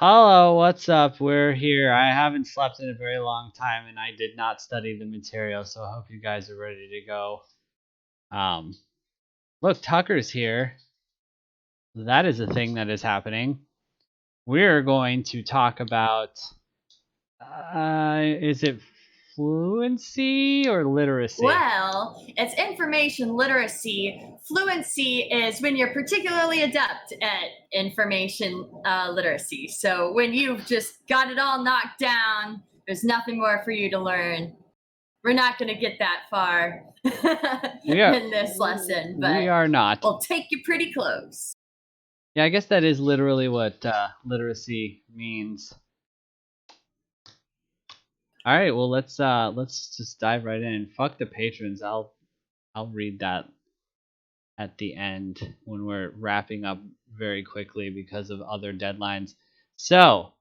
Hello, what's up? We're here. I haven't slept in a very long time and I did not study the material, so I hope you guys are ready to go. Um, Look, Tucker's here. That is a thing that is happening. We're going to talk about, is it fluency or literacy? Well, it's information literacy. Fluency is when you're particularly adept at information literacy. So when you've just got it all knocked down, there's nothing more for you to learn. We're not going to get that far in this lesson, but we are not. we'll take you pretty close. Yeah, I guess that is literally what literacy means. All right, well let's just dive right in. Fuck the patrons. I'll read that at the end when we're wrapping up very quickly because of other deadlines. So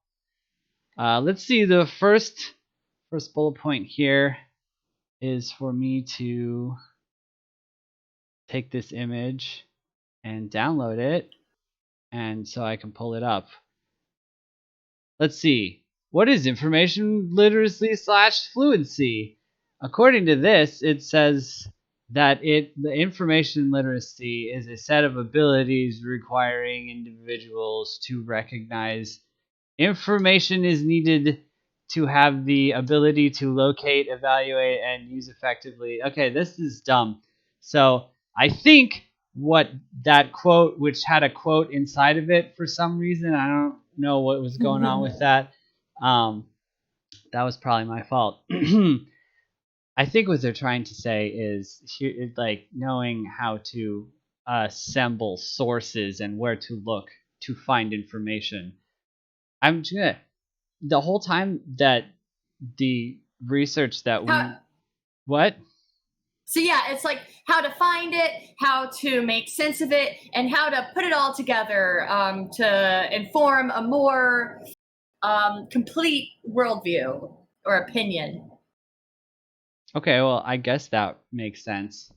let's see. The first bullet point here is for me to take this image and download it, and so I can pull it up. Let's see. What is information literacy / fluency? According to this, it says that the information literacy is a set of abilities requiring individuals to recognize information is needed to have the ability to locate, evaluate, and use effectively. Okay, this is dumb. So I think what that quote, which had a quote inside of it for some reason, I don't know what was going on with that. That was probably my fault. I think what they're trying to say is like knowing how to assemble sources and where to look to find information. I'm just gonna the whole time that the research that we what? So yeah, it's like how to find it, how to make sense of it, and how to put it all together to inform a more complete worldview or opinion. Okay, well, I guess that makes sense.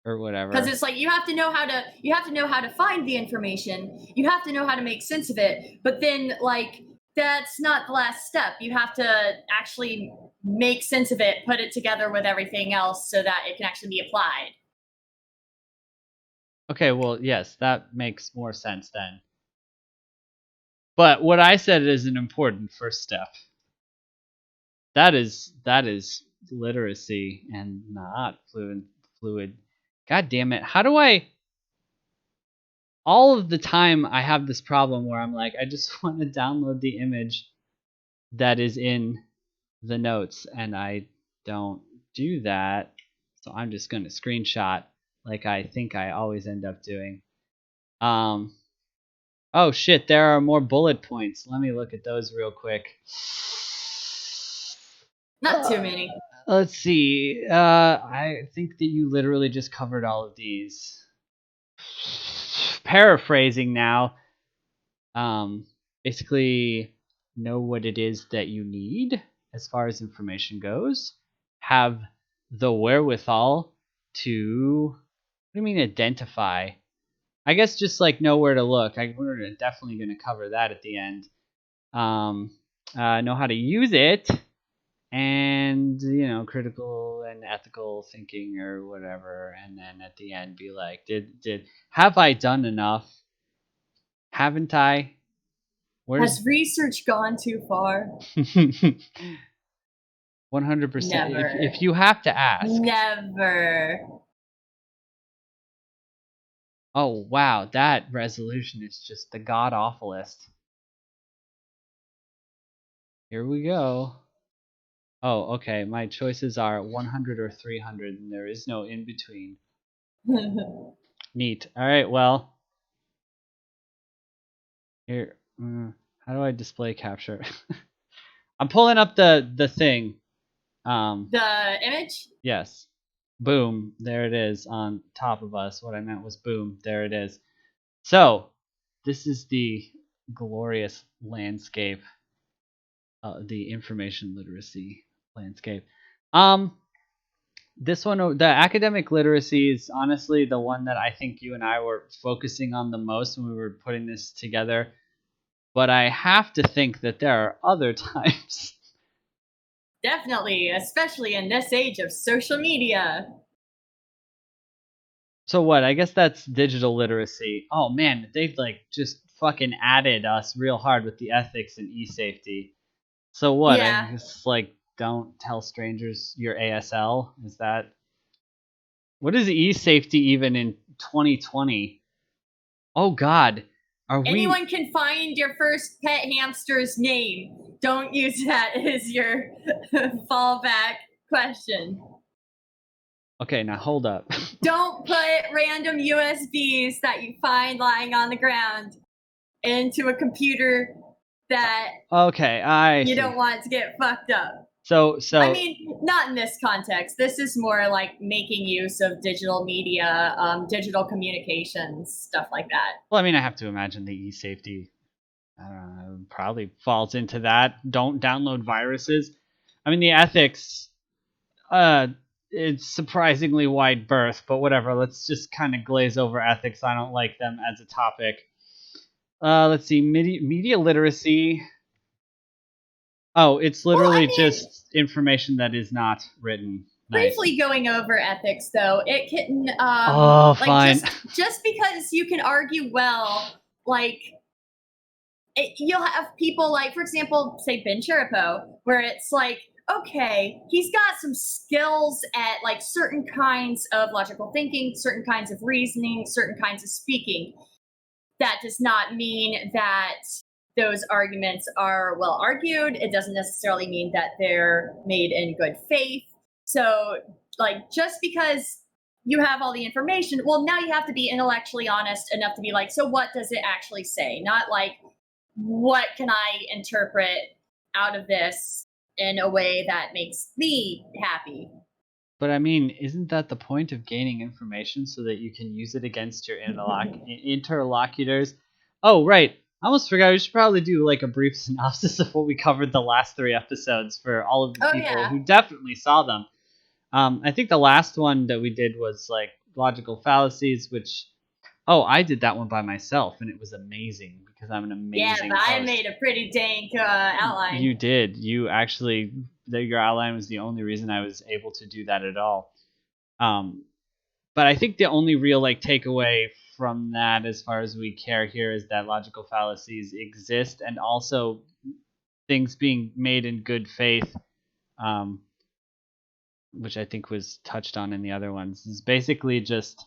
Or whatever. Because it's like you have to know how to find the information. You have to know how to make sense of it. But then like that's not the last step. You have to actually make sense of it, put it together with everything else so that it can actually be applied. Okay, well, yes, that makes more sense then. But what I said is an important first step. That is literacy and not fluid. God damn it. How do I all of the time I have this problem where I'm like I just want to download the image that is in the notes and I don't do that. So I'm just going to screenshot like I think I always end up doing. Oh shit, there are more bullet points. Let me look at those real quick. Not too many. Let's see. I think that you literally just covered all of these. Paraphrasing now. Basically, know what it is that you need as far as information goes. Have the wherewithal to. What do you mean identify? I guess just like know where to look. We're definitely going to cover that at the end. Know how to use it, and critical and ethical thinking or whatever. And then at the end, be like, did have I done enough? Haven't I? Has research gone too far? 100%. Never. If you have to ask. Never. Oh wow, that resolution is just the god awfulest. Here we go. Oh, okay. My choices are 100 or 300, and there is no in between. Neat. All right. Well, here. How do I display capture? I'm pulling up the thing. The image? Yes. Boom. There it is on top of us. What I meant was boom. There it is. So, this is the glorious landscape, the information literacy landscape. This one, the academic literacy, is honestly the one that I think you and I were focusing on the most when we were putting this together. but I have to think that there are other times. Definitely, especially in this age of social media. So what? I guess that's digital literacy. Oh man, they've like just fucking added us real hard with the ethics and e-safety. So what? I Yeah. guess like don't tell strangers your ASL. Is that what is e-safety even in 2020? Oh God, are we? Anyone can find your first pet hamster's name. Don't use that as your fallback question. Okay, now hold up. Don't put random USBs that you find lying on the ground into a computer that Okay, I you see. don't want to get fucked up. So I so mean, not in this context. This is more like making use of digital media, digital communications, stuff like that. well, I mean, I have to imagine the e-safety. I don't know, probably falls into that. Don't download viruses. I mean, the ethics. It's surprisingly wide berth, but whatever. Let's just kind of glaze over ethics. I don't like them as a topic. Let's see, media literacy. Oh, it's Well, I literally mean, just information that is not written. Nice. briefly going over ethics though, it can Oh, like fine. just because you can argue well, like you'll have people like, for example, say Ben Chiripo, where it's like, okay, he's got some skills at like certain kinds of logical thinking, certain kinds of reasoning, certain kinds of speaking. That does not mean that those arguments are well argued. It doesn't necessarily mean that they're made in good faith. So, like, just because you have all the information, well, now you have to be intellectually honest enough to be like, so what does it actually say? Not like, what can I interpret out of this in a way that makes me happy? But I mean, isn't that the point of gaining information so that you can use it against your interlocutors? Oh, right. I almost forgot. We should probably do like a brief synopsis of what we covered the last 3 episodes for all of the Oh, people yeah. who definitely saw them. I think the last one that we did was like logical fallacies, which I did that one by myself, and it was amazing because I'm an Yeah, amazing but I host. made a pretty dank You outline. did. You actually, your outline was the only reason I was able to do that at all. Um, but I think the only real like takeaway from that, as far as we care here, is that logical fallacies exist, and also things being made in good faith, um, which I think was touched on in the other ones, is basically just.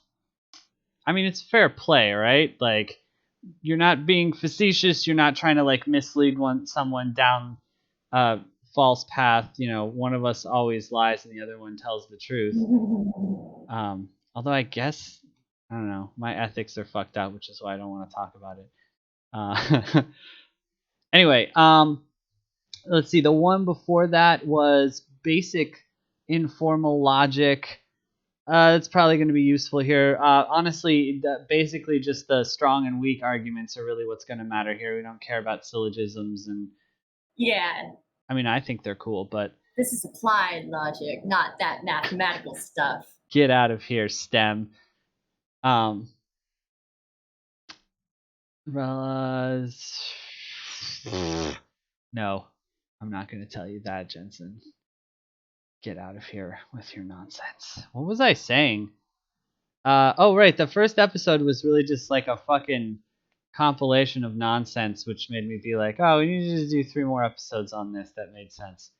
I mean, it's fair play, right? Like you're not being facetious. You're not trying to like mislead someone down a false path. You know, one of us always lies and the other one tells the truth. Although I guess I don't know, my ethics are fucked up, which is why I don't want to talk about it. Anyway, let's see. The one before that was basic informal logic. It's probably going to be useful here. Honestly, basically just the strong and weak arguments are really what's going to matter here. We don't care about syllogisms, and Yeah, I mean I think they're cool, but this is applied logic, not that mathematical stuff. get out of here, STEM. Um, uh, no, I'm not going to tell you that, Jensen. Get out of here with your nonsense. What was I saying? Oh, right. The first episode was really just like a fucking compilation of nonsense, which made me be like, oh, we need to do 3 more episodes on this. That made sense.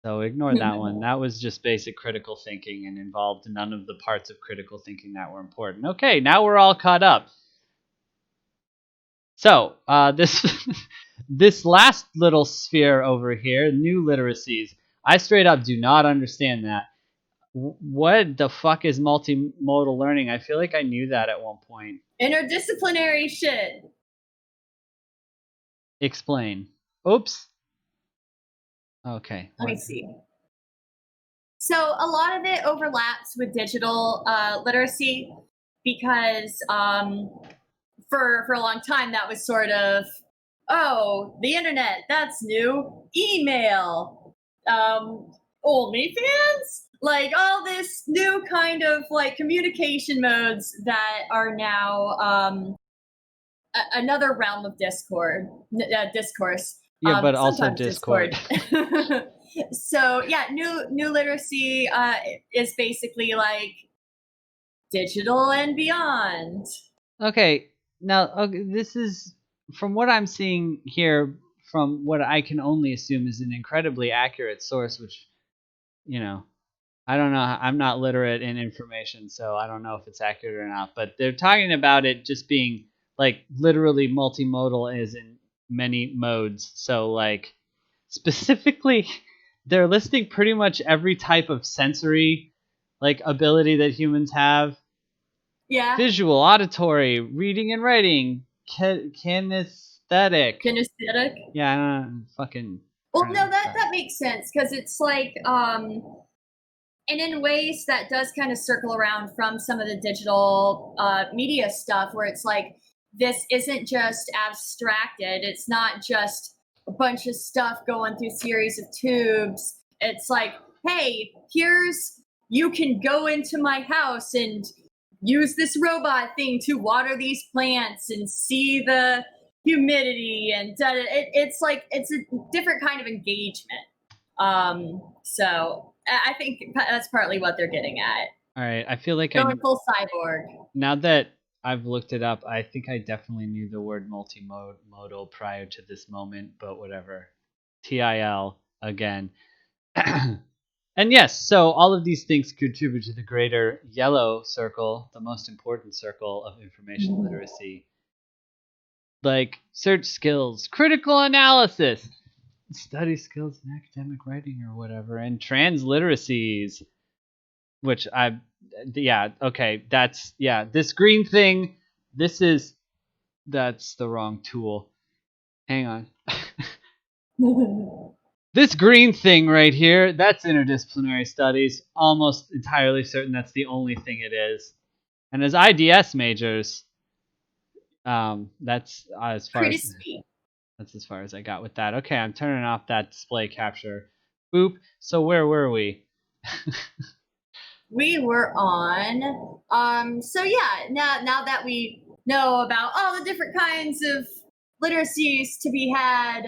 So ignore that one. That was just basic critical thinking and involved none of the parts of critical thinking that were important. Okay, now we're all caught up. So this this last little sphere over here, new literacies. I straight up do not understand that. What the fuck is multimodal learning? I feel like I knew that at one point. Interdisciplinary shit. Explain. Oops. Okay. Let me What? see. So a lot of it overlaps with digital literacy because for a long time that was sort of, oh, the internet, that's new. Email, OnlyFans, like all this new kind of like communication modes that are now another realm of discourse. Yeah, but also Sometimes Discord. Discord. So yeah, new literacy is basically like digital and beyond. Okay, now okay, this is from what I'm seeing here, from what I can only assume is an incredibly accurate source, which you know I don't know. I'm not literate in information, so I don't know if it's accurate or not. But they're talking about it just being like literally multimodal, as in many modes. So like specifically, they're listing pretty much every type of sensory like ability that humans have: Yeah, visual, auditory, reading and writing, kinesthetic. kinesthetic. Yeah, I don't know, fucking Well, no, pronounce that that. that makes sense because it's like and in ways that does kind of circle around from some of the digital media stuff where it's like this isn't just abstracted, it's not just a bunch of stuff going through series of tubes. It's like, hey, here's, you can go into my house and use this robot thing to water these plants and see the humidity and it's like it's a different kind of engagement. So I think that's partly what they're getting at. All right, I feel like Going full cyborg. now that I've looked it up, I think I definitely knew the word multimodal prior to this moment, but whatever. TIL again. And yes, so all of these things contribute to the greater yellow circle, the most important circle of information literacy, like search skills, critical analysis, study skills in academic writing or whatever, and transliteracies, which yeah, okay, that's, yeah, this green thing, this is, that's the wrong tool. Hang on. This green thing right here, that's interdisciplinary studies. Almost entirely certain that's the only thing it is. And as IDS majors, that's as far Pretty as sweet. that's as far as I got with that. Okay, I'm turning off that display capture. Boop. So where were we? We were on. So yeah, now that we know about all the different kinds of literacies to be had,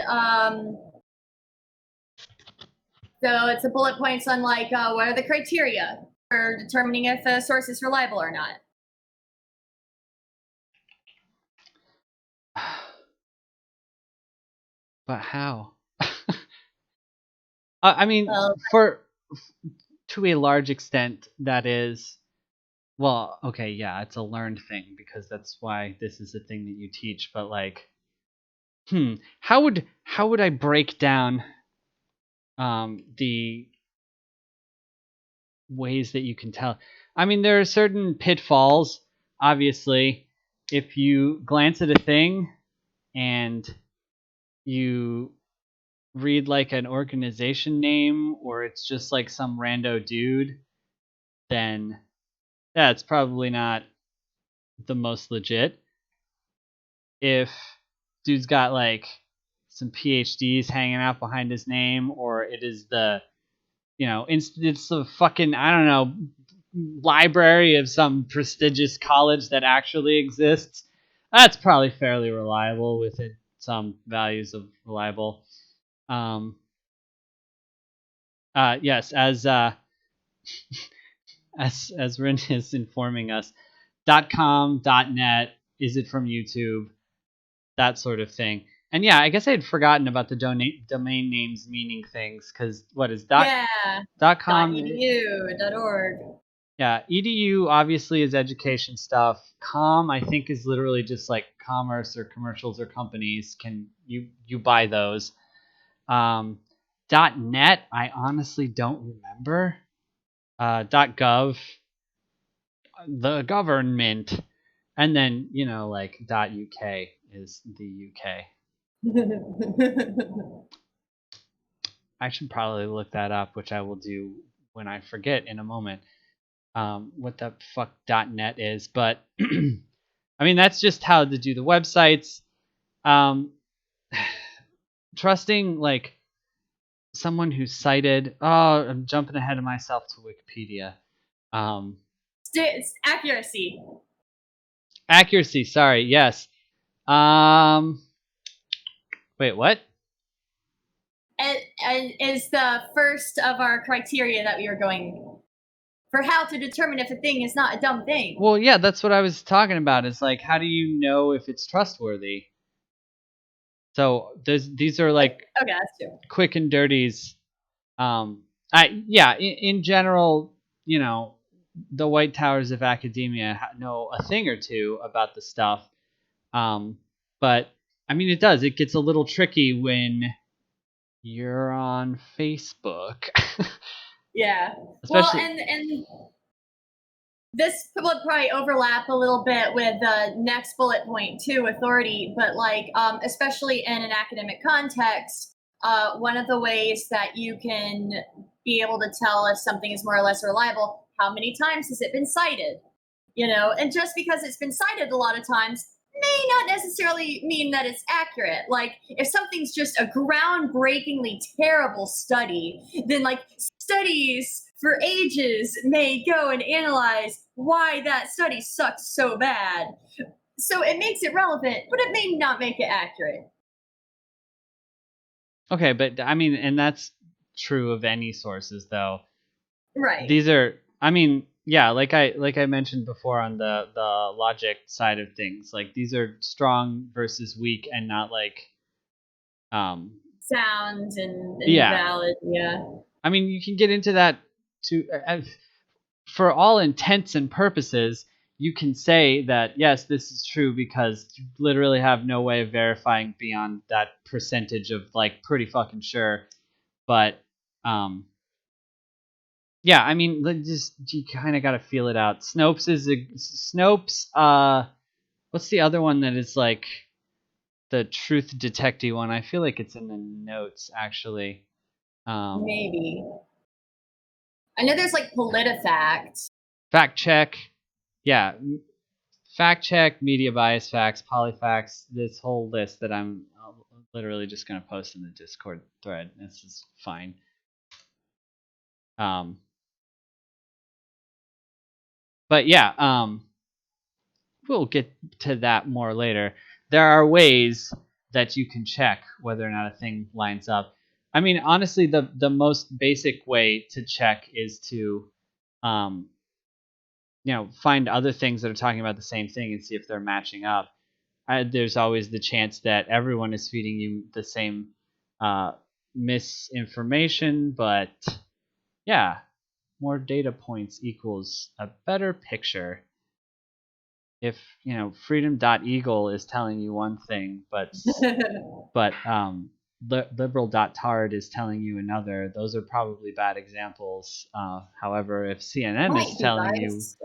so it's a bullet points on like what are the criteria for determining if a source is reliable or not. But how? I mean, Well, for to a large extent, that is, well, okay, yeah, it's a learned thing because that's why this is a thing that you teach. But like, how would I break down the ways that you can tell? I mean, there are certain pitfalls. Obviously, if you glance at a thing and you read like an organization name, or it's just like some rando dude, then yeah, it's probably not the most legit. If dude's got like some PhDs hanging out behind his name, or it is the, it's the fucking, I don't know, library of some prestigious college that actually exists, that's probably fairly reliable within some values of reliable. Um, yes, as Rin is informing us, .com, .net, is it from YouTube, that sort of thing. And yeah, I guess I had forgotten about the domain names meaning things, because what is yeah. .com? .edu.org. Yeah, edu obviously is education stuff. Com, I think, is literally just like commerce or commercials or companies. Can you buy those? .net, I honestly don't remember. .gov, the government, and then like .uk is the UK. I should probably look that up, which I will do when I forget in a moment. What the fuck .net is, but I mean that's just how to do the websites. Um, Trusting like someone who's cited. Oh, I'm jumping ahead of myself to Wikipedia. Um, Accuracy. Accuracy. Sorry. Yes. Wait, what? And is the first of our criteria that we were going for how to determine if a thing is not a dumb thing. Well, yeah, that's what I was talking about. Is like, how do you know if it's trustworthy? So these are like Okay, that's true. quick and dirties. In general, the White Towers of academia know a thing or two about the stuff. But I mean, it gets a little tricky when you're on Facebook. Yeah. Well, Especially, and this would probably overlap a little bit with the next bullet point too, authority. But like, especially in an academic context, one of the ways that you can be able to tell if something is more or less reliable, how many times has it been cited? And just because it's been cited a lot of times may not necessarily mean that it's accurate. Like if something's just a groundbreakingly terrible study, then like studies for ages may go and analyze why that study sucks so bad. So it makes it relevant, but it may not make it accurate. okay, but I mean, and that's true of any sources, though. Right. These are, I mean, yeah, like I mentioned before on the logic side of things, like these are strong versus weak, and not like, um, Sound and yeah. valid, yeah. I mean, you can get into that to, for all intents and purposes. You can say that yes, this is true because you literally have no way of verifying beyond that percentage of like pretty fucking sure. But um, yeah, I mean, just you kind of got to feel it out. Snopes. What's the other one that is like the truth detecting one? I feel like it's in the notes actually. Maybe. I know there's like PolitiFact. Fact check. Yeah, fact check, media bias facts, polyfacts. This whole list that I'm literally just gonna post in the Discord thread. This is fine. Um, but yeah, we'll get to that more later. There are ways that you can check whether or not a thing lines up. I mean, honestly, the most basic way to check is to, um, find other things that are talking about the same thing and see if they're matching up. There's always the chance that everyone is feeding you the same uh, misinformation, but yeah, more data points equals a better picture. If freedom.eagle is telling you one thing, but liberal.tard is telling you another, those are probably bad examples. However, Might be biased.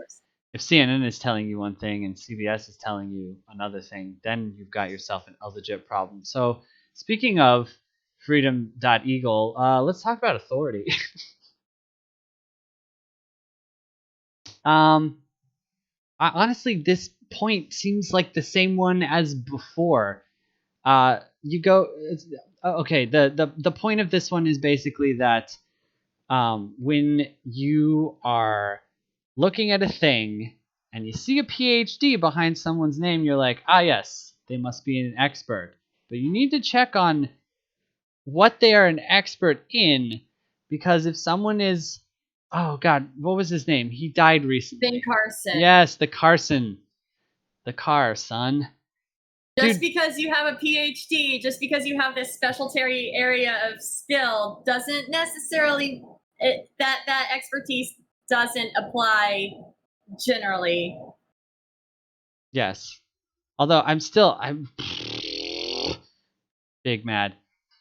if CNN is telling you one thing and CBS is telling you another thing, then you've got yourself an legit problem. So speaking of freedom.eagle, let's talk about authority. um, Honestly, this point seems like the same one as before. You go okay. The point of this one is basically that when you are looking at a thing and you see a PhD behind someone's name, you're like, ah, yes, they must be an expert. But you need to check on what they are an expert in, because if someone is, oh God, what was his name? He died recently. Ben Carson. Yes, the Carson, the car, son. Just Dude, because you have a PhD, just because you have this specialty area of skill, doesn't necessarily that expertise doesn't apply generally. yes. Although I'm big mad.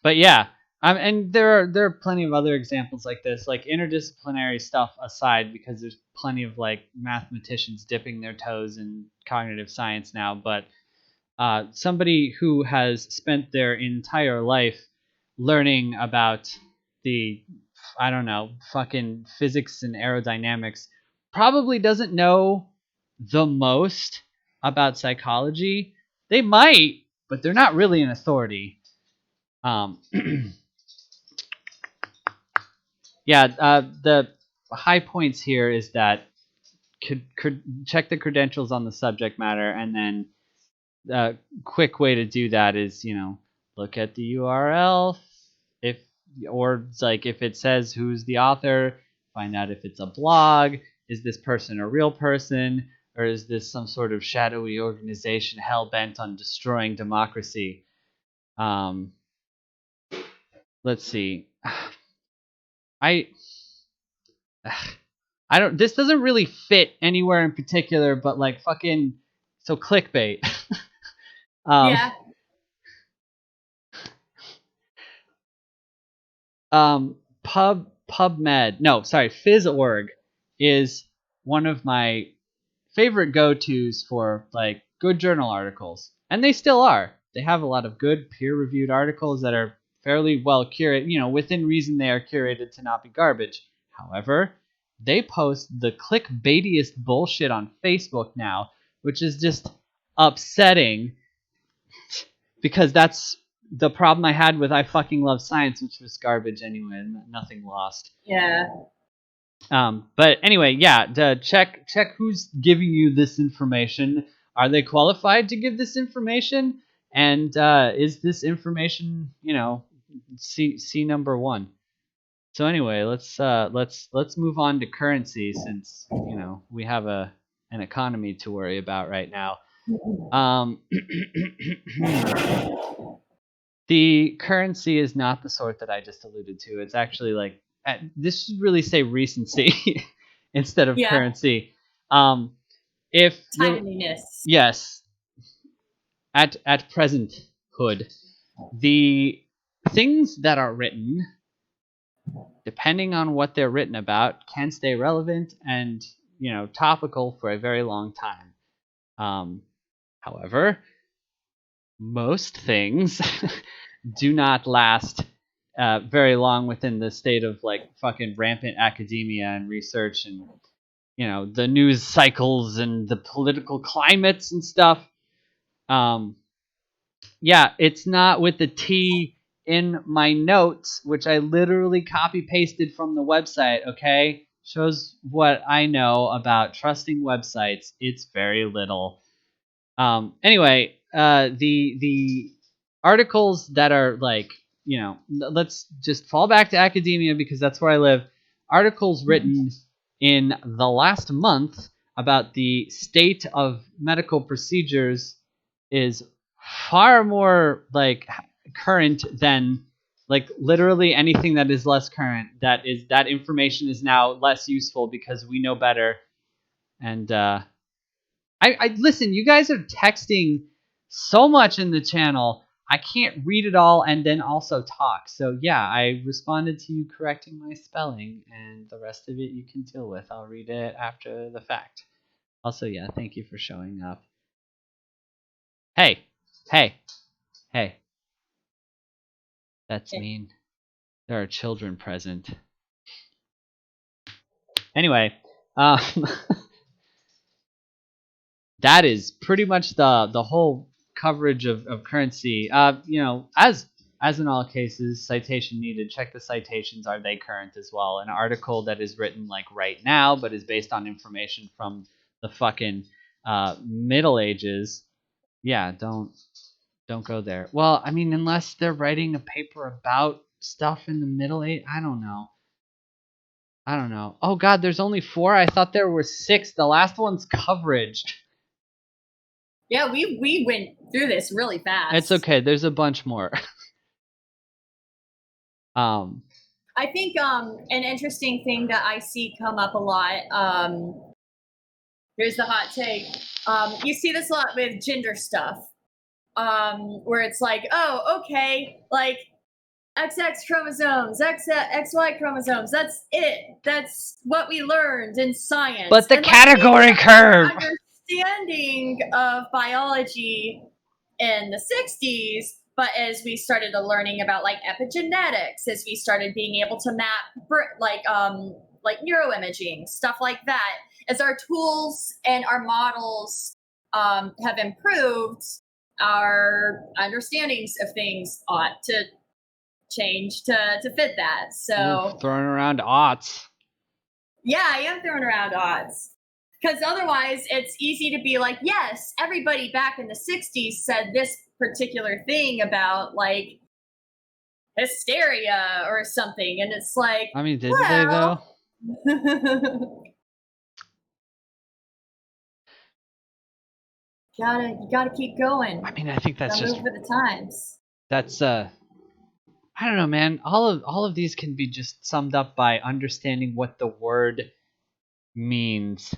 But yeah, and there are plenty of other examples like this, like interdisciplinary stuff aside, because there's plenty of like mathematicians dipping their toes in cognitive science now. But somebody who has spent their entire life learning about the, I don't know, fucking physics and aerodynamics probably doesn't know the most about psychology. They might, but they're not really an authority. Um, yeah, the high points here is that could check the credentials on the subject matter, and then quick way to do that is, look at the URL. Or it's like if it says who's the author, find out if it's a blog. Is this person a real person, or is this some sort of shadowy organization hell bent on destroying democracy? Let's see. I I don't. This doesn't really fit anywhere in particular, but like fucking so clickbait. Yeah. PubMed. No, sorry, Phys.org is one of my favorite go-tos for like good journal articles, and they still are. They have a lot of good peer-reviewed articles that are fairly well curated. Within reason, they are curated to not be garbage. However, they post the clickbaitiest bullshit on Facebook now, which is just upsetting because that's the problem I had with I Fucking Love Science, which was garbage anyway, nothing lost. Yeah. But anyway, yeah, check who's giving you this information. Are they qualified to give this information? And is this information, C number one? So anyway, let's move on to currency since we have an economy to worry about right now. The currency is not the sort that I just alluded to. It's actually like this should really say recency instead of currency. If timeliness. Yes, at presenthood, the things that are written, depending on what they're written about, can stay relevant and topical for a very long time. However, most things do not last very long within the state of like fucking rampant academia and research and the news cycles and the political climates and stuff. Yeah, it's not with the T in my notes, which I literally copy pasted from the website. Okay, shows what I know about trusting websites. It's very little. Anyway, the articles that are like, let's just fall back to academia because that's where I live. Articles written in the last month about the state of medical procedures is far more like current than like literally anything that is less current. That information is now less useful because we know better. And I listen, you guys are texting so much in the channel. I can't read it all and then also talk. So yeah, I responded to you correcting my spelling, and the rest of it you can deal with. I'll read it after the fact. Also, yeah, thank you for showing up. Hey, hey, hey. That's mean. There are children present. Anyway, that is pretty much the whole coverage of currency. As in all cases, citation needed. Check the citations. Are they current as well? An article that is written like right now, but is based on information from the fucking Middle Ages. Yeah, don't go there. Well, I mean, unless they're writing a paper about stuff in the Middle Age. I don't know. Oh God, there's only 4. I thought there were 6. The last one's coverage. Yeah, we went through this really fast. It's okay. There's a bunch more. I think an interesting thing that I see come up a lot. Here's the hot take. You see this a lot with gender stuff, where it's like, oh, okay, like XX chromosomes, XY chromosomes. That's it. That's what we learned in science. But the category curve. Understanding of biology in the 60s, but as we started learning about like epigenetics, as we started being able to map like neuroimaging, stuff like that, as our tools and our models have improved, our understandings of things ought to change to fit that. So throwing around odds. Yeah, I am throwing around odds. Because otherwise, it's easy to be like, yes, everybody back in the 60s said this particular thing about like hysteria or something. And it's like, I mean, did they though? well, you gotta keep going. I mean, I think that's Gotta just move with the times. that's I don't know, man. All of these can be just summed up by understanding what the word means.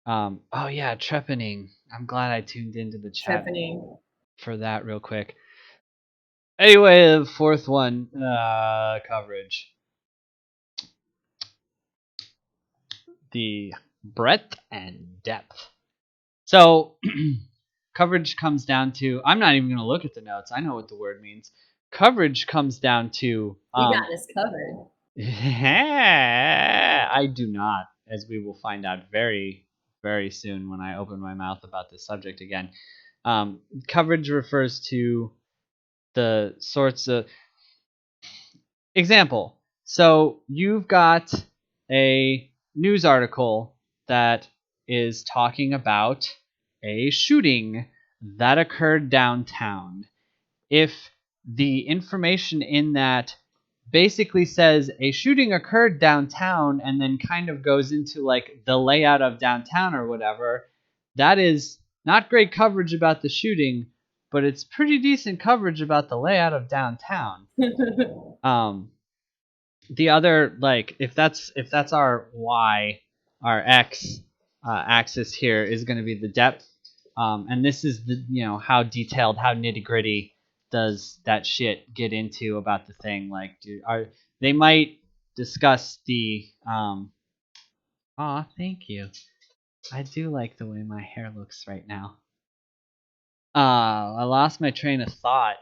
Oh yeah, trepanning. I'm glad I tuned into the chat Tripping. for that real quick. Anyway, the fourth one, coverage. The breadth and depth. So coverage comes down to, I'm not even going to look at the notes. I know what the word means. Coverage comes down to You got this covered. I do not, as we will find out very, very soon when I open my mouth about this subject again. Coverage refers to the sorts of example. So you've got a news article that is talking about a shooting that occurred downtown. If the information in that basically says a shooting occurred downtown and then kind of goes into like the layout of downtown or whatever, that is not great coverage about the shooting, but it's pretty decent coverage about the layout of downtown. Um, the other, like, if that's our y, our x axis here is going to be the depth, and this is the, how detailed, how nitty gritty does that shit get into about the thing. Like, they might discuss the aw, thank you. I do like the way my hair looks right now. I lost my train of thought.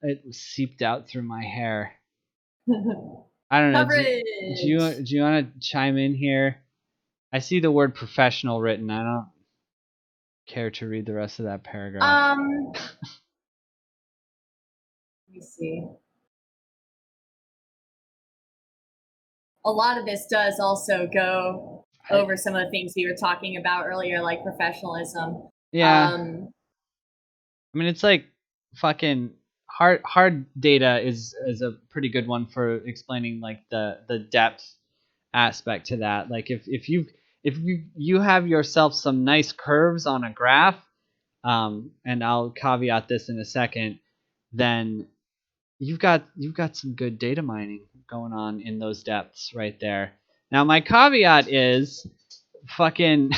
It was seeped out through my hair. I don't know. Coverage. Do you want to chime in here? I see the word professional written. I don't care to read the rest of that paragraph. Let me see. A lot of this does also go over some of the things we were talking about earlier, like professionalism. Yeah, Um, I mean, it's like fucking hard data is a pretty good one for explaining like the depth aspect to that. Like if you have yourself some nice curves on a graph, and I'll caveat this in a second, then you've got some good data mining going on in those depths right there. Now my caveat is fucking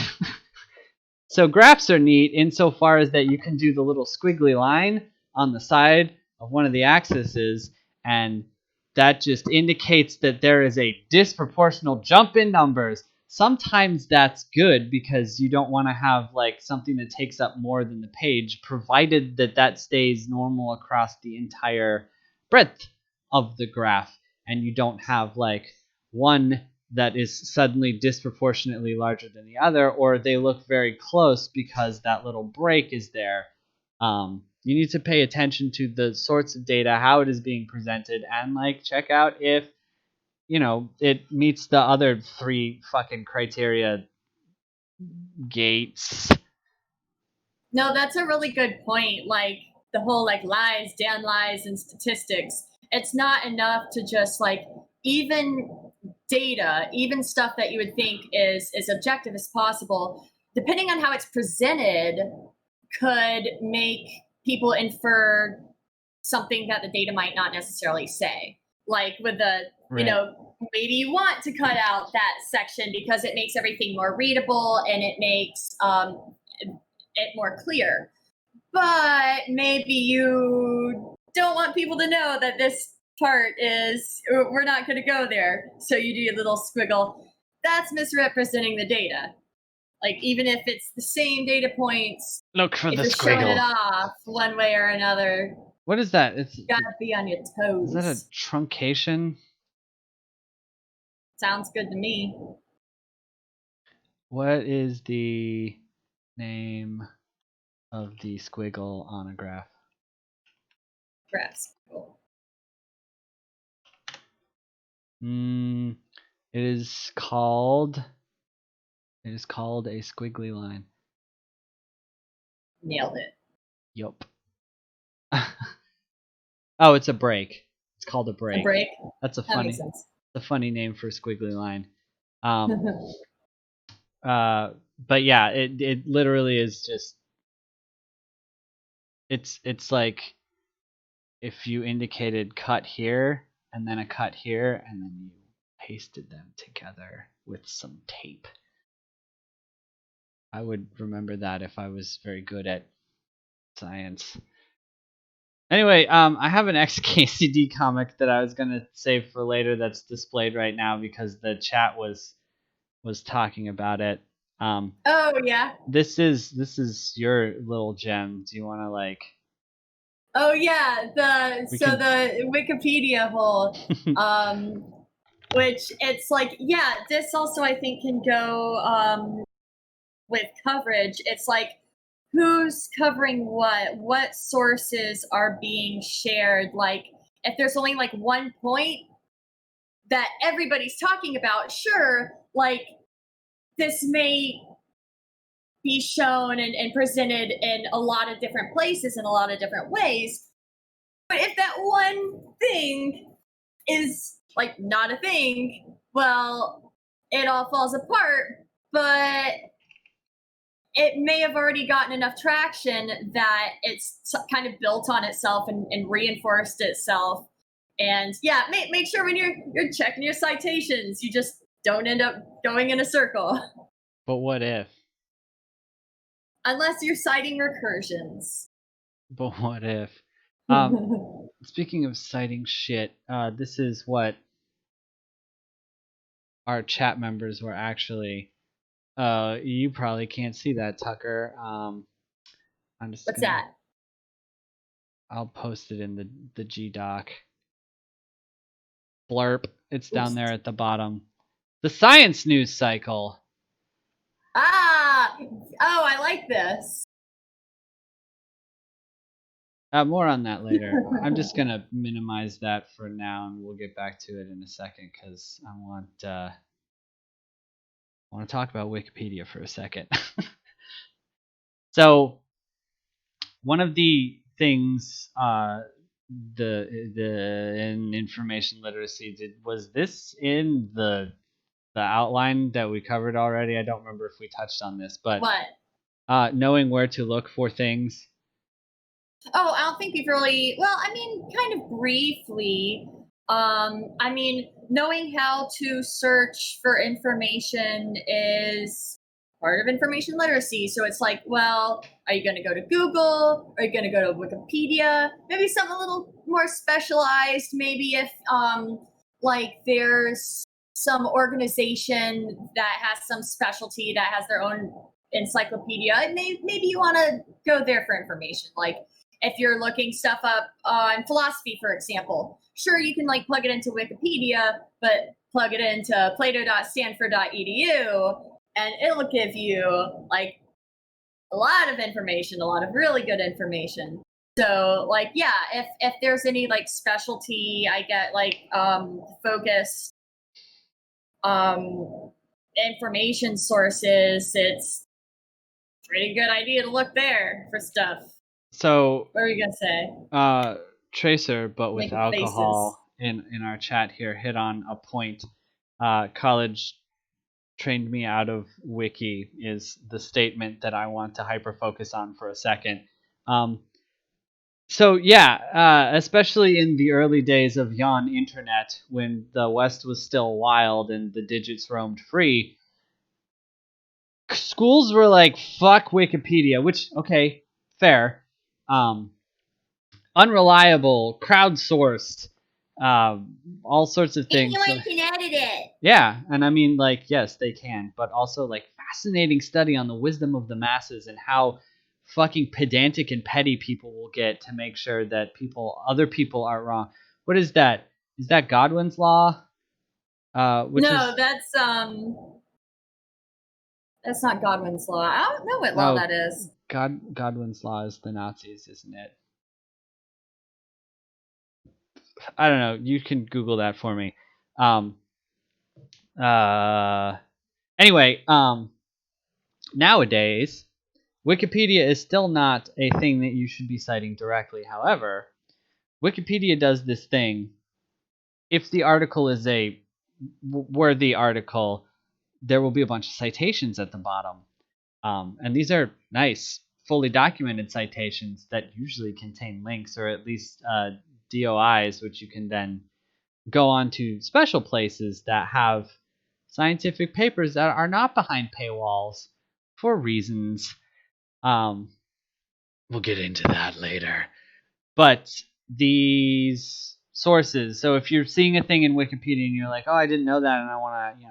so graphs are neat insofar as that you can do the little squiggly line on the side of one of the axes, and that just indicates that there is a disproportional jump in numbers. Sometimes that's good because you don't want to have like something that takes up more than the page, provided that that stays normal across the entire breadth of the graph, and you don't have like one that is suddenly disproportionately larger than the other, or they look very close because that little break is there. You need to pay attention to the sorts of data, how it is being presented, and like check out if it meets the other three fucking criteria gates. no, that's a really good point. Like the whole like lies, damn lies, and statistics. It's not enough to just like even data, even stuff that you would think is as objective as possible. Depending on how it's presented, could make people infer something that the data might not necessarily say. Like with the, Right. maybe you want to cut out that section because it makes everything more readable and it makes it more clear. But maybe you don't want people to know that this part is, we're not going to go there. So you do your little squiggle. That's misrepresenting the data. Like, even if it's the same data points, Look for if the you're showing it squiggle. off one way or another, What is that? you gotta be on your Is that a toes. truncation? Sounds good to me. What is the name of the squiggle on a graph? Perhaps. Cool. It is called It is called a squiggly line. Nailed it. Yup. Oh, it's a break. It's called a break. A break. That's That makes sense. a funny name for a squiggly line. But yeah, it literally is just it's like if you indicated cut here and then a cut here and then you pasted them together with some tape. I would remember that if I was very good at science. Anyway, I have an XKCD comic that I was gonna save for later that's displayed right now because the chat was talking about it. Oh yeah. This is your little gem. Do you want to like? Oh yeah. The Wikipedia hole, which it's like yeah. This also I think can go with coverage. It's like who's covering what sources are being shared. Like if there's only like one point that everybody's talking about, sure, like this may be shown and presented in a lot of different places in a lot of different ways. But if that one thing is like not a thing, well, it all falls apart. But it may have already gotten enough traction that it's kind of built on itself and reinforced itself. And yeah, make sure when you're checking your citations, you just don't end up going in a circle. But what if? Unless you're citing recursions. But what if? Speaking of citing shit, this is what our chat members were actually. You probably can't see that, Tucker. I'm just What's gonna. that? I'll post it in the G doc. Blurp. It's down Oops. there at the bottom. The science news cycle. Ah! Oh, I like this. More on that later. I'm just gonna minimize that for now, and we'll get back to it in a second because I want to talk about Wikipedia for a second. So one of the things the in information literacy did was this in the outline that we covered already. I don't remember if we touched on this, but What? Knowing where to look for things. Oh, I don't think we've really. Well, I mean, kind of briefly. I mean, knowing how to search for information is part of information literacy. So it's like, well, are you going to go to Google? Are you going to go to Wikipedia? Maybe something a little more specialized. Maybe if like there's some organization that has some specialty that has their own encyclopedia, maybe you want to go there for information. Like if you're looking stuff up on philosophy, for example, sure, you can like plug it into Wikipedia, but plug it into plato.stanford.edu and it'll give you like a lot of information, a lot of really good information. So like, yeah, if there's any like specialty, I get like focused information sources, it's a pretty good idea to look there for stuff. So what are you gonna say? Tracer, but with Making alcohol, faces. in our chat here, hit on a point. College trained me out of wiki is the statement that I want to hyper focus on for a second. So yeah, especially in the early days of yon internet, when the West was still wild and the digits roamed free, schools were like, "Fuck Wikipedia," which okay, fair. Unreliable, crowdsourced, all sorts of things. Anyone can edit it. Yeah, and I mean, like, yes, they can, but also like fascinating study on the wisdom of the masses and how fucking pedantic and petty people will get to make sure that other people are wrong. What is that? Is that Godwin's law? Which No, is that's not Godwin's law. I don't know what law no that is. Godwin's law is the Nazis, isn't it? I don't know. You can Google that for me. Um, anyway, nowadays, Wikipedia is still not a thing that you should be citing directly. However, Wikipedia does this thing. If the article is a worthy article, there will be a bunch of citations at the bottom. And these are nice, fully documented citations that usually contain links or at least DOIs, which you can then go on to special places that have scientific papers that are not behind paywalls for reasons. Um, we'll get into that later. But these sources, so if you're seeing a thing in Wikipedia and you're like, oh, I didn't know that, and I want to,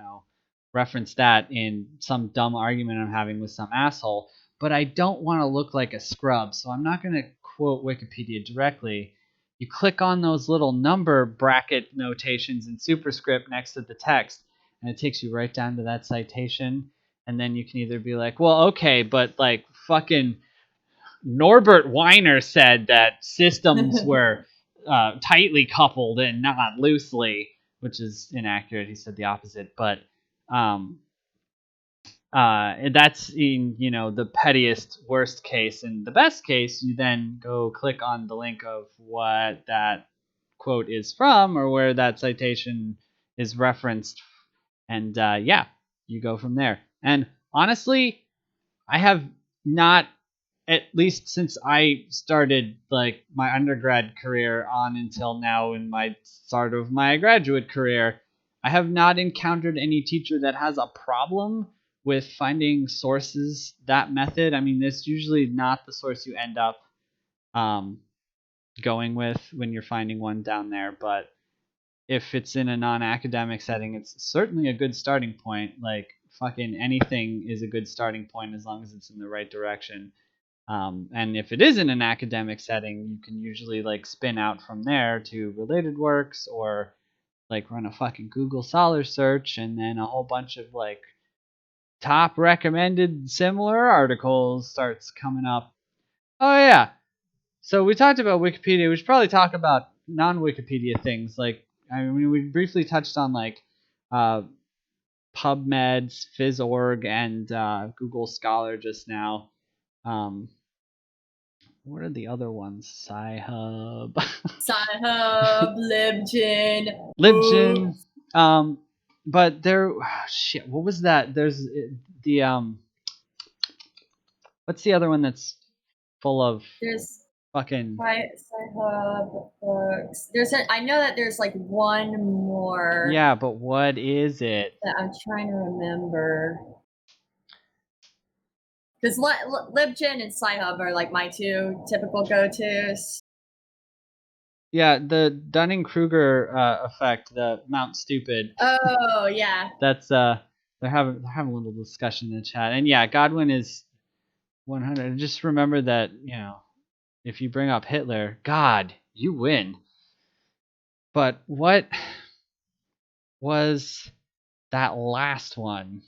reference that in some dumb argument I'm having with some asshole, but I don't want to look like a scrub, so I'm not going to quote Wikipedia directly. You click on those little number bracket notations in superscript next to the text, and it takes you right down to that citation. And then you can either be like, well, okay, but like fucking Norbert Weiner said that systems were tightly coupled and not loosely, which is inaccurate. He said the opposite, but um, that's in the pettiest worst case. In the best case, you then go click on the link of what that quote is from or where that citation is referenced, and yeah, you go from there. And honestly, I have not, at least since I started like my undergrad career on until now in my start of my graduate career, I have not encountered any teacher that has a problem with finding sources that method. I mean, that's usually not the source you end up um, going with when you're finding one down there, but if it's in a non-academic setting, it's certainly a good starting point. Like fucking anything is a good starting point as long as it's in the right direction. And if it is in an academic setting, you can usually like spin out from there to related works or like run a fucking Google Scholar search and then a whole bunch of like top recommended similar articles starts coming up. Oh yeah. So we talked about Wikipedia. We should probably talk about non-Wikipedia things. Like I mean, we briefly touched on like uh, PubMed, Phys.org, and Google Scholar just now. Um, what are the other ones? Sci-Hub, Sci-Hub, LibGen, LibGen. But there, shit. What was that? There's the What's the other one that's full of there's fucking? Sci-Hub books. I know that there's like one more Yeah, but what is it? that I'm trying to remember. Because LibGen and Sci-Hub are like my two typical go-tos. Yeah, the Dunning-Kruger effect, the Mount Stupid. Oh yeah. That's they're having a little discussion in the chat, and yeah, Godwin is 100. Just remember that if you bring up Hitler, God, you win. But what was that last one?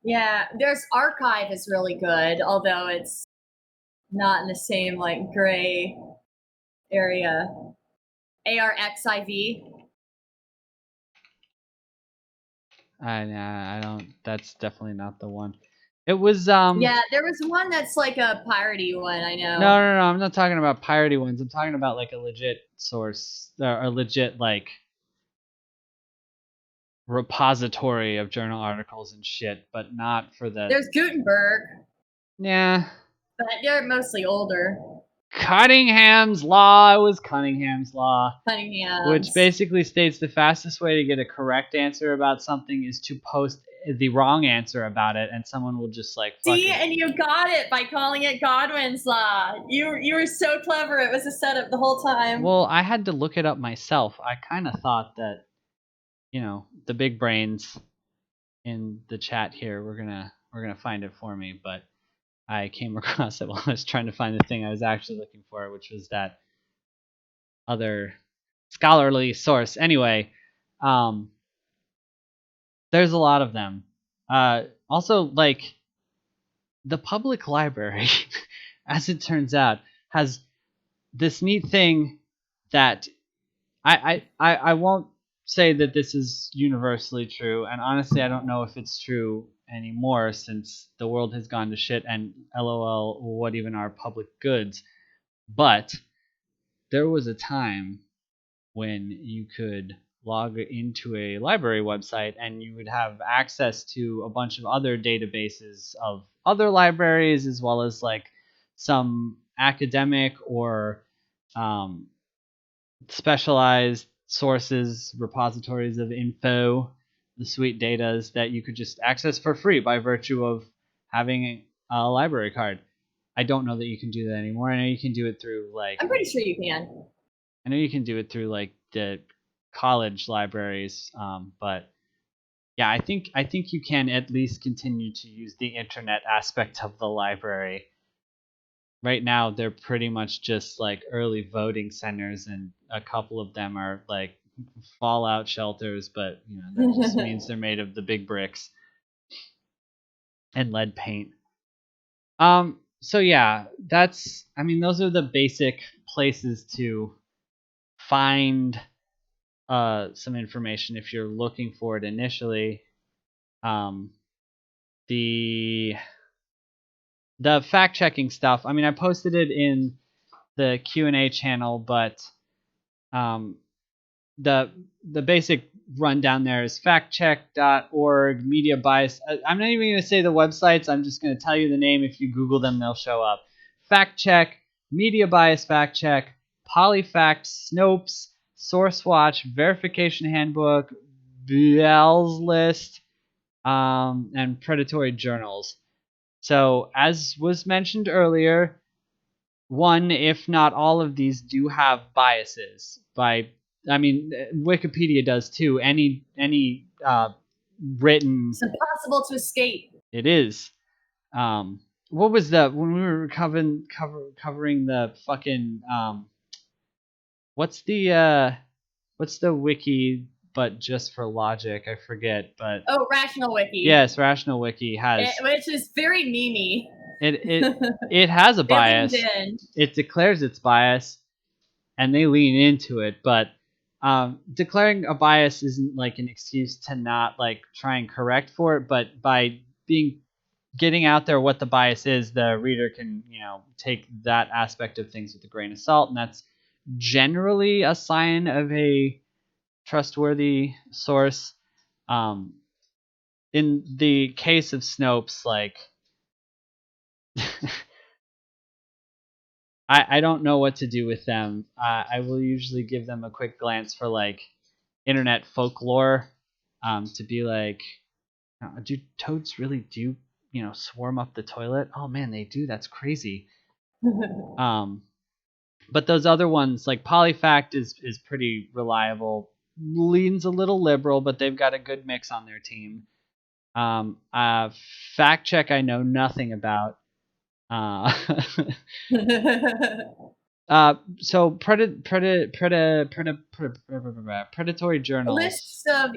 Yeah, there's Archive is really good, although it's not in the same like gray area. ARXIV. I don't. That's definitely not the one. It was Yeah, there was one that's like a piratey one. I know. No. I'm not talking about piratey ones. I'm talking about like a legit source or a legit like repository of journal articles and shit, but not for the. There's Gutenberg. Yeah. But they're mostly older. Cunningham's Law. It was Cunningham's Law. Cunningham's. Which basically states the fastest way to get a correct answer about something is to post the wrong answer about it, and someone will just like see, and you got it by calling it Godwin's Law. You were so clever. It was a setup the whole time. Well, I had to look it up myself. I kind of thought that the big brains in the chat here we're gonna find it for me, but I came across it while I was trying to find the thing I was actually looking for, which was that other scholarly source. Anyway, there's a lot of them. Also, like the public library, as it turns out, has this neat thing that I won't say that this is universally true, and honestly, I don't know if it's true anymore since the world has gone to shit and LOL, what even are public goods? But there was a time when you could log into a library website and you would have access to a bunch of other databases of other libraries, as well as like some academic or um, specialized sources, repositories of info, the sweet datas that you could just access for free by virtue of having a library card. I don't know that you can do that anymore. I know you can do it through like I'm pretty sure you can. I know you can do it through like the college libraries, but yeah, I think you can at least continue to use the internet aspect of the library. Right now, they're pretty much just like early voting centers, and a couple of them are like fallout shelters, but that just means they're made of the big bricks and lead paint. So yeah, those are the basic places to find some information if you're looking for it initially. Um, the the fact checking stuff. I mean, I posted it in the Q&A channel, but um, the the basic rundown there is factcheck.org, media bias. I'm not even going to say the websites. I'm just going to tell you the name. If you Google them, they'll show up. Fact check, media bias fact check, polyfact, Snopes, SourceWatch, verification handbook, Bell's list, and predatory journals. So, as was mentioned earlier, one, if not all of these, do have biases. Wikipedia does too. Any written, It's impossible to escape. it is. What was the when we were covering the fucking what's the wiki but just for logic? I forget, but Oh, Rational Wiki. yes, Rational Wiki has which is very memey. it has a bias. It declares its bias and they lean into it, but declaring a bias isn't like an excuse to not like try and correct for it, but by getting out there what the bias is, the reader can take that aspect of things with a grain of salt, and that's generally a sign of a trustworthy source. In the case of Snopes, like I don't know what to do with them. I will usually give them a quick glance for like internet folklore, to be like, do toads really do swarm up the toilet? Oh man, they do. That's crazy. But those other ones like Polyfact is pretty reliable. Leans a little liberal, but they've got a good mix on their team. Fact check I know nothing about. So predatory journals. Lists of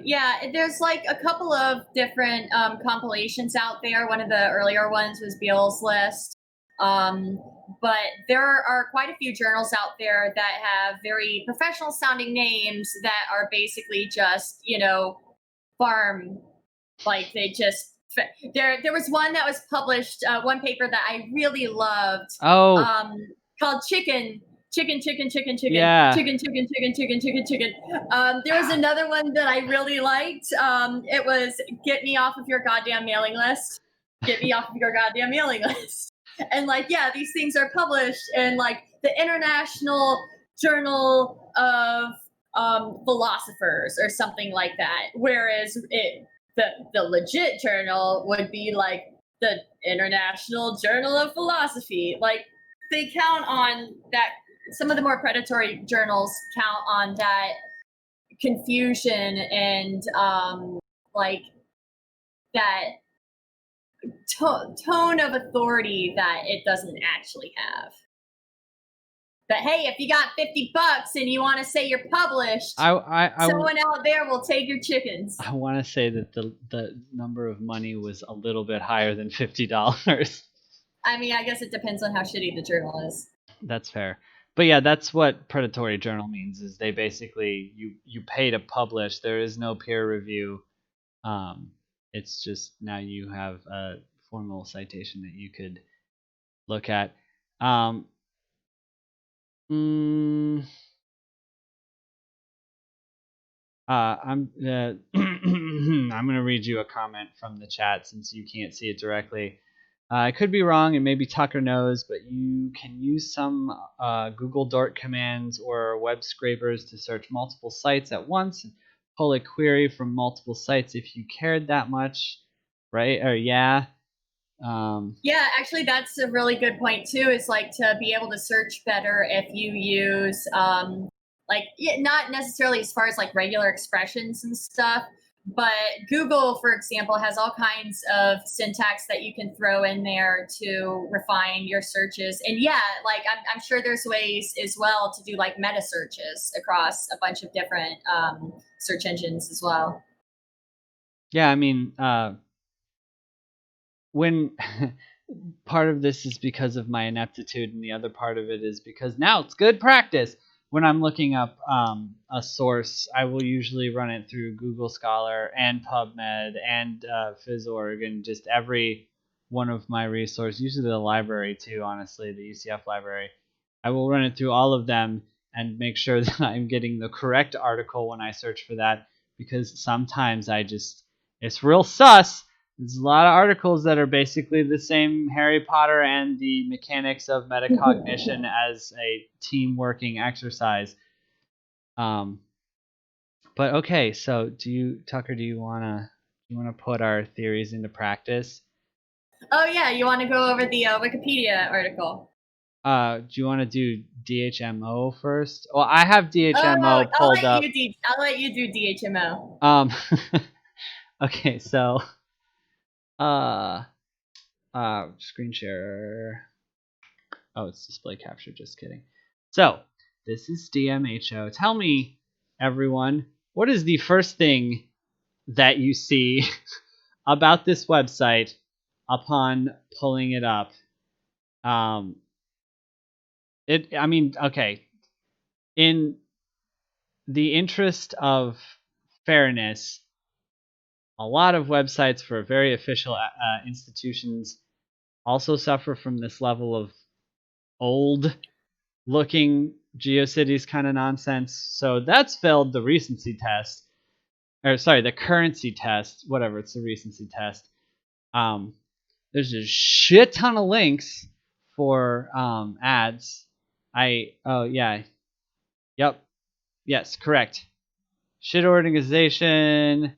there's like a couple of different compilations out there. One of the earlier ones was Beale's list. But there are quite a few journals out there that have very professional sounding names that are basically just, farm, like they just there was one that was published, one paper that I really loved. Oh. Called Chicken. Yeah. Chicken. There was another one that I really liked. It was Get Me Off of Your Goddamn Mailing List. Get Me Off of Your Goddamn Mailing List. And these things are published in like the International Journal of Philosophers or something like that. Whereas the legit journal would be like the International Journal of Philosophy. Like they count on that. Some of the more predatory journals count on that confusion and like that tone of authority that it doesn't actually have. But hey, if you got $50 and you want to say you're published, someone out there will take your chickens. I want to say that the number of money was a little bit higher than $50. I mean, I guess it depends on how shitty the journal is. That's fair. But yeah, that's what predatory journal means, is they basically you pay to publish. There is no peer review. It's just now you have a formal citation that you could look at. Um, mm, I'm gonna read you a comment from the chat since you can't see it directly. I could be wrong, and maybe Tucker knows, but you can use some Google Dart commands or web scrapers to search multiple sites at once and pull a query from multiple sites if you cared that much, right? Or yeah. Yeah, actually, that's a really good point too. Is like to be able to search better if you use like not necessarily as far as like regular expressions and stuff, but Google, for example, has all kinds of syntax that you can throw in there to refine your searches. And yeah, like I'm sure there's ways as well to do like meta searches across a bunch of different search engines as well. Yeah, I mean, when part of this is because of my ineptitude, and the other part of it is because now it's good practice. When I'm looking up a source, I will usually run it through Google Scholar and PubMed and PhysOrg and just every one of my resources, usually the library too, honestly, the UCF library. I will run it through all of them and make sure that I'm getting the correct article when I search for that, because sometimes it's real sus. There's a lot of articles that are basically the same Harry Potter and the mechanics of metacognition as a team working exercise. Um, but okay, so Tucker, do you wanna put our theories into practice? Oh yeah, you want to go over the Wikipedia article? Do you want to do DHMO first? Well, I have Oh, DHMO pulled up. I'll let you do DHMO. Um, okay, so uh, screen share. Oh, it's display capture. Just kidding. So this is DMHO. Tell me, everyone, what is the first thing that you see about this website upon pulling it up? Um, I mean, okay. In the interest of fairness, a lot of websites for very official institutions also suffer from this level of old looking GeoCities kind of nonsense. So that's failed the recency test, or sorry, the currency test, whatever, it's the recency test. Um, there's a shit ton of links for ads. Oh yeah, yep, yes, correct. Shit organization,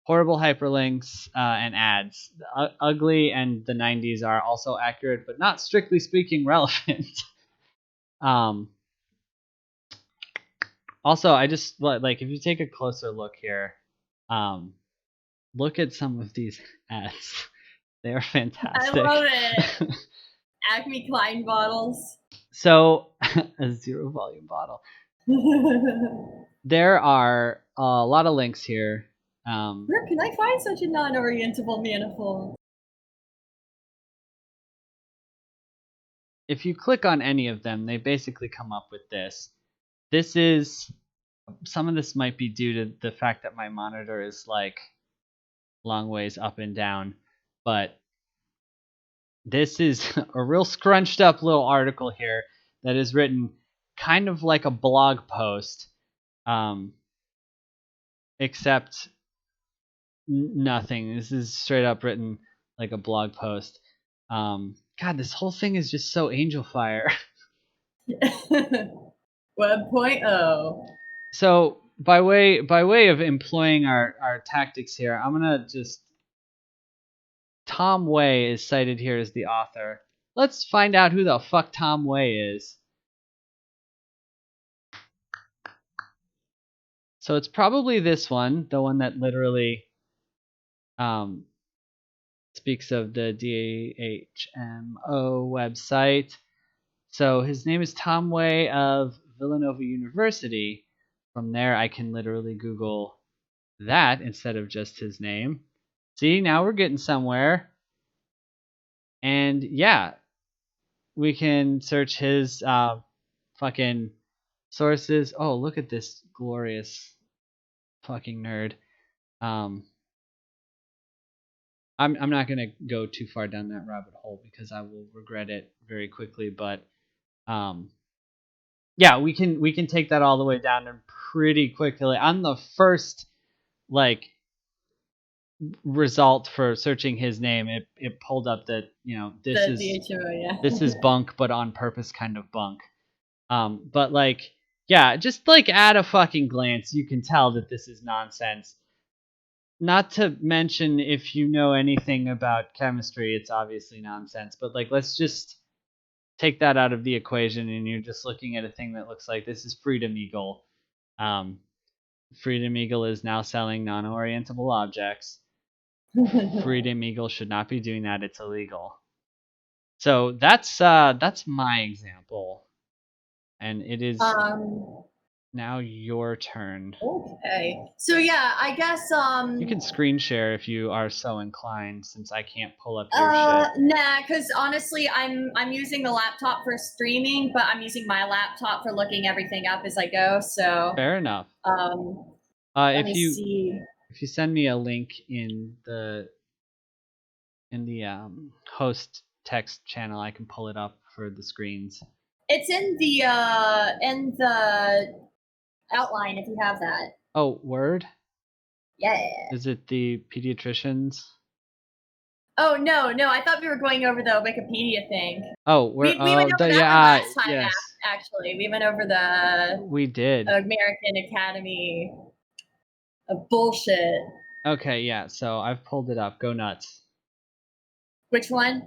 horrible hyperlinks, and ads. Ugly and the 90s are also accurate, but not strictly speaking relevant. um, Also, I just like if you take a closer look here, um, look at some of these ads. They are I fantastic. love it. Acme Klein bottles. So, a zero volume bottle. There are a lot of links here. Where can I find such a non-orientable manifold? If you click on any of them, they basically come up with this. This is some of this might be due to the fact that my monitor is like long ways up and down, but this is a real scrunched up little article here that is written kind of like a blog post, except nothing. This is straight up written like a blog post. God, this whole thing is just so angel fire. Web.0. So by way of employing our tactics here, I'm gonna just Tom Way is cited here as the author. Let's find out who the fuck Tom Way is. So it's probably this one, the one that literally um, speaks of the DHMO website. So his name is Tom Way of Villanova University. From there, I can literally Google that instead of just his name. See, now we're getting somewhere. And yeah, we can search his fucking sources. Oh, look at this glorious fucking nerd. Um, I'm not gonna go too far down that rabbit hole because I will regret it very quickly. But um, yeah, we can take that all the way down and pretty quickly. On the first like result for searching his name, it pulled up that this The is HMO, yeah. this is bunk, but on purpose kind of bunk. But like, yeah, just like at a fucking glance, you can tell that this is nonsense. Not to mention, if you know anything about chemistry, it's obviously nonsense. But like, let's just take that out of the equation, and you're just looking at a thing that looks like this is Freedom Eagle. Um, Freedom Eagle is now selling non-orientable objects. Freedom Eagle should not be doing that. It's illegal. So that's my example, and it is um now your turn. okay. So yeah, I guess You can screen share if you are so inclined, since I can't pull up your shit. nah, because honestly, I'm using the laptop for streaming, but I'm using my laptop for looking everything up as I go. So Fair enough. um, let If me you see. if you send me a link in the host text channel, I can pull it up for the screens. It's in the outline if you have that. Oh, word? Yeah. Is it the pediatricians? Oh no, no, I thought we were going over the Wikipedia thing. Oh, We went over that one last time. yes, Actually, we went over the we did. American Academy of bullshit. Okay, yeah. So I've pulled it up. Go nuts. Which one?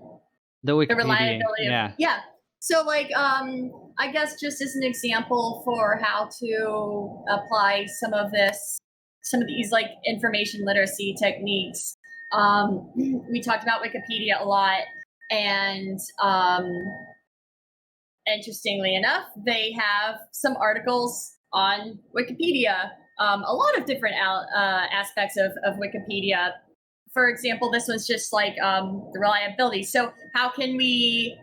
The The Wikipedia. reliability of Yeah. yeah. So like I guess just as an example for how to apply some of these like information literacy techniques. We talked about Wikipedia a lot, and interestingly enough, they have some articles on Wikipedia, a lot of different aspects of Wikipedia. For example, this one's just like the reliability. So, how can we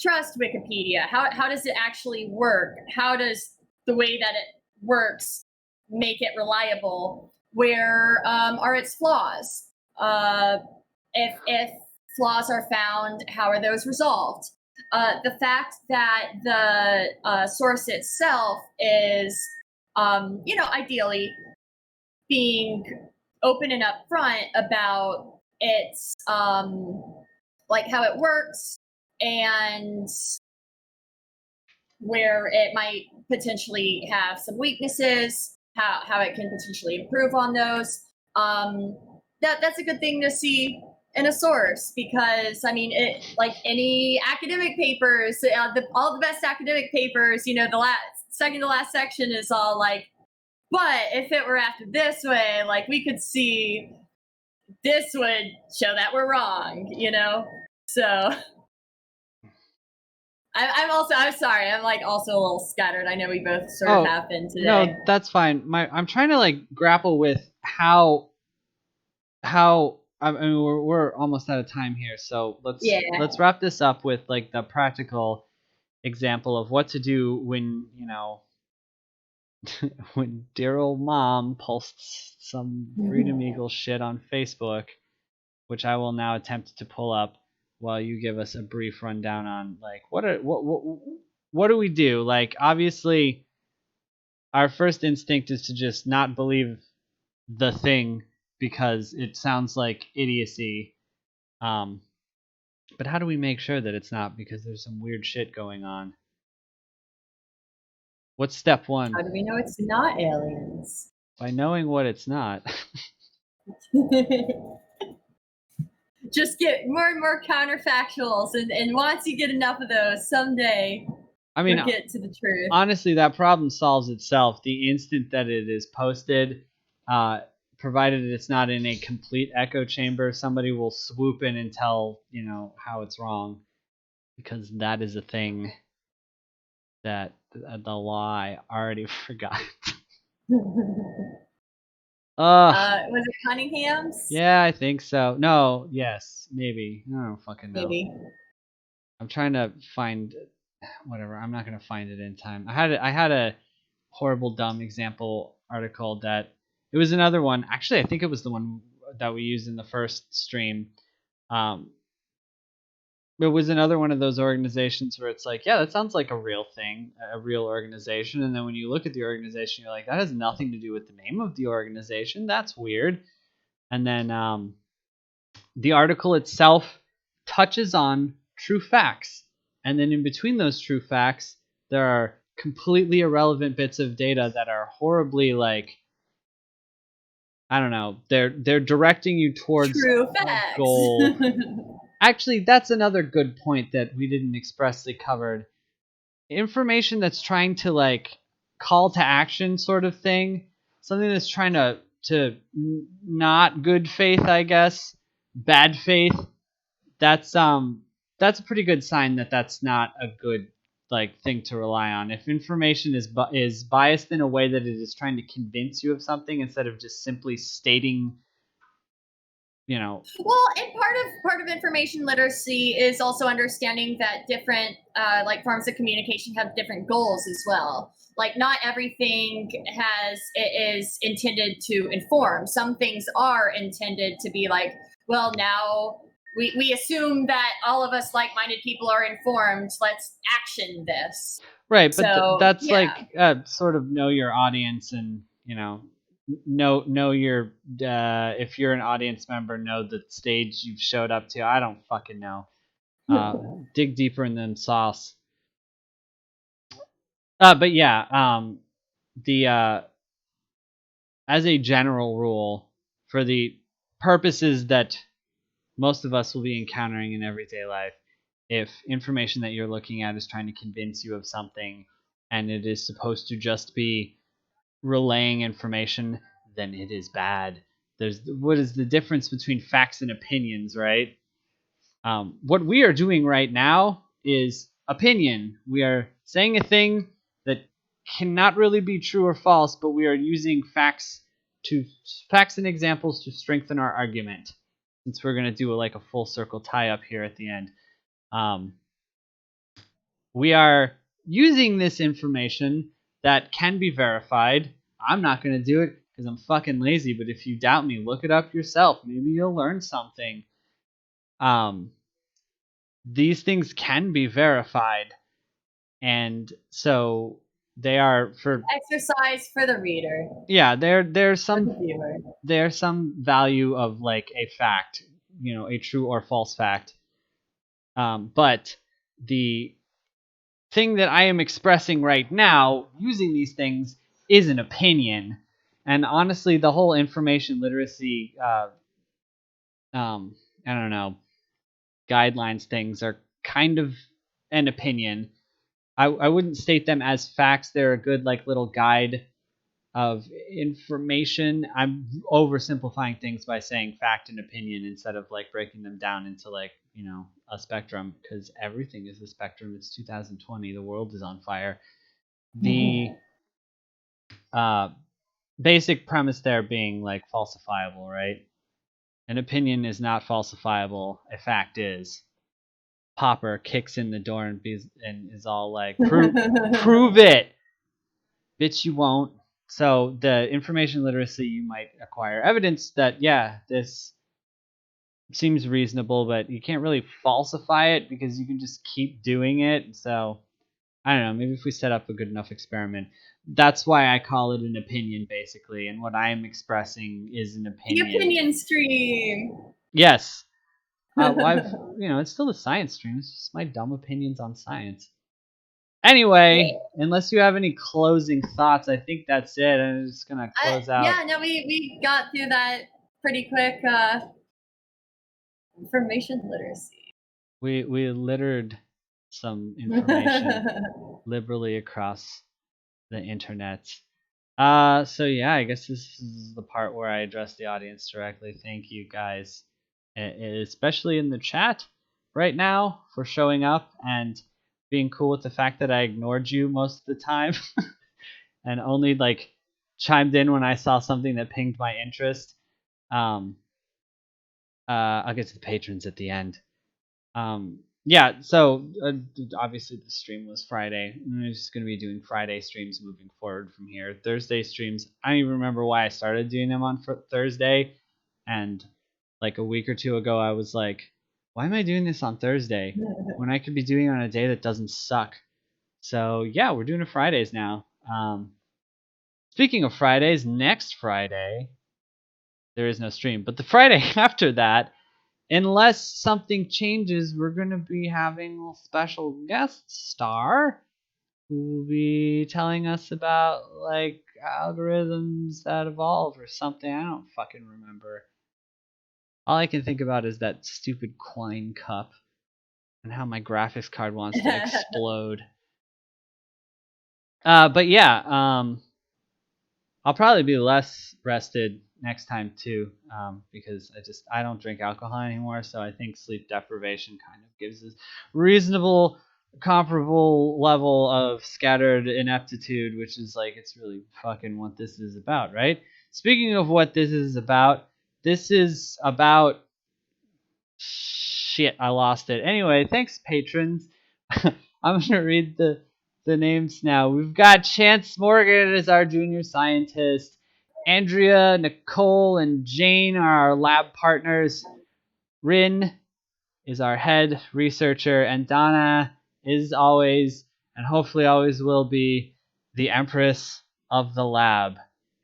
trust Wikipedia? How does it actually work? How does the way that it works make it reliable? Where are its flaws? If flaws are found, how are those resolved? The fact that the source itself is, ideally being open and upfront about its, like how it works and where it might potentially have some weaknesses, how it can potentially improve on those. That's a good thing to see in a source because I mean, it like any academic papers, all the best academic papers, the last second to last section is all like, but if it were after this way, like we could see this would show that we're wrong. So I'm sorry. I'm like also a little scattered. I know we both sort of have been today. No, that's fine. I'm trying to like grapple with how I mean we're almost out of time here, so let's wrap this up with like the practical example of what to do when when dear old mom posts some Freedom Eagle shit on Facebook, which I will now attempt to pull up while you give us a brief rundown on like what do we do? Like obviously our first instinct is to just not believe the thing because it sounds like idiocy. Um, but how do we make sure that it's not because there's some weird shit going on? What's step one? How do we know it's not aliens? By knowing what it's not. Just get more and more counterfactuals, and once you get enough of those, someday you'll get to the truth. Honestly, that problem solves itself the instant that it is posted. Provided it's not in a complete echo chamber, somebody will swoop in and tell how it's wrong, because that is a thing that the law I already forgot. Was it Cunningham's? Yeah, I think so. No, yes, maybe. I don't fucking know. Maybe. I'm trying to find whatever. I'm not gonna find it in time. I had a horrible dumb example article that it was another one. Actually, I think it was the one that we used in the first stream. It was another one of those organizations where it's like, yeah, that sounds like a real thing, a real organization. And then when you look at the organization, you're like, that has nothing to do with the name of the organization. That's weird. And then the article itself touches on true facts. And then in between those true facts, there are completely irrelevant bits of data that are horribly like, I don't know, they're directing you towards True a facts. goal. Actually, that's another good point that we didn't expressly cover. Information that's trying to like call to action sort of thing, something that's trying to not good faith, I guess, bad faith. That's a pretty good sign that that's not a good like thing to rely on. If information is biased in a way that it is trying to convince you of something instead of just simply stating, you know. Well, and part of information literacy is also understanding that different like forms of communication have different goals as well. Like not everything is intended to inform. Some things are intended to be like, well, now we assume that all of us like-minded people are informed. Let's action this. Right, but So that's yeah. like sort of know your audience, and know your if you're an audience member, know the stage you've showed up to. I don't fucking know. Dig deeper in them sauce. But yeah, the as a general rule, for the purposes that most of us will be encountering in everyday life, if information that you're looking at is trying to convince you of something and it is supposed to just be relaying information, then it is bad. There's what is the difference between facts and opinions, right? What we are doing right now is opinion. We are saying a thing that cannot really be true or false, but we are using facts and examples to strengthen our argument. Since we're gonna do like a full circle tie up here at the end, um, we are using this information that can be verified. I'm not going to do it because I'm fucking lazy, but if you doubt me, look it up yourself. Maybe you'll learn something. Um, these things can be verified, and so they are for Exercise for the reader, yeah. for the viewer. There's some value of like a fact, a true or false fact. But the thing that I am expressing right now using these things is an opinion. And honestly, the whole information literacy, I don't know, guidelines things are kind of an opinion. I wouldn't state them as facts. They're a good like little guide of information. I'm oversimplifying things by saying fact and opinion instead of like breaking them down into like, a spectrum, because everything is a spectrum. It's 2020. The world is on fire. The uh, basic premise there being like falsifiable, right? An opinion is not falsifiable. A fact is. Popper kicks in the door and is all like, prove it, bitch, you won't. So the information literacy, you might acquire evidence that yeah, this seems reasonable, but you can't really falsify it because you can just keep doing it. So I don't know, maybe if we set up a good enough experiment. That's why I call it an opinion, basically, and what I am expressing is an The opinion. opinion stream. Yes. It's still a science stream. It's just my dumb opinions on science. Anyway, unless you have any closing thoughts, I think that's it. I'm just gonna close out. Yeah, no, we got through that pretty quick. Information literacy. We littered some information liberally across the internet. So yeah, I guess this is the part where I address the audience directly. Thank you guys, especially in the chat right now, for showing up and being cool with the fact that I ignored you most of the time and only like chimed in when I saw something that pinged my interest. Um, I'll get to the patrons at the end. Yeah, so obviously the stream was Friday. I'm just going to be doing Friday streams moving forward from here. Thursday streams, I don't even remember why I started doing them on Thursday. And like a week or two ago, I was like, why am I doing this on Thursday when I could be doing it on a day that doesn't suck? So yeah, we're doing it Fridays now. Speaking of Fridays, next Friday there is no stream, but the Friday after that, unless something changes, we're gonna be having a special guest star who will be telling us about like algorithms that evolve or something. I don't fucking remember. All I can think about is that stupid Quine cup and how my graphics card wants to explode. But yeah, I'll probably be less rested next time too, because I don't drink alcohol anymore, so I think sleep deprivation kind of gives us reasonable, comparable level of scattered ineptitude, which is like it's really fucking what this is about, right? Speaking of what this is about, this is about shit. I lost it. Anyway, thanks patrons. I'm gonna read the names now. We've got Chance Morgan as our junior scientist. Andrea, Nicole, and Jane are our lab partners. Rin is our head researcher, and Donna is always, and hopefully always will be, the empress of the lab.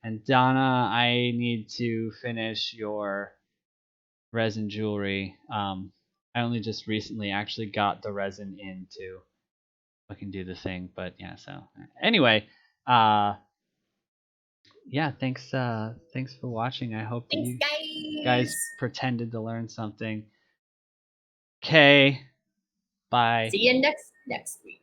And Donna, I need to finish your resin jewelry. I only just recently actually got the resin in to fucking do the thing, but yeah. So anyway, yeah. Thanks for watching. I hope that Thanks, you guys. guys pretended to learn something. Okay, bye. See you next week.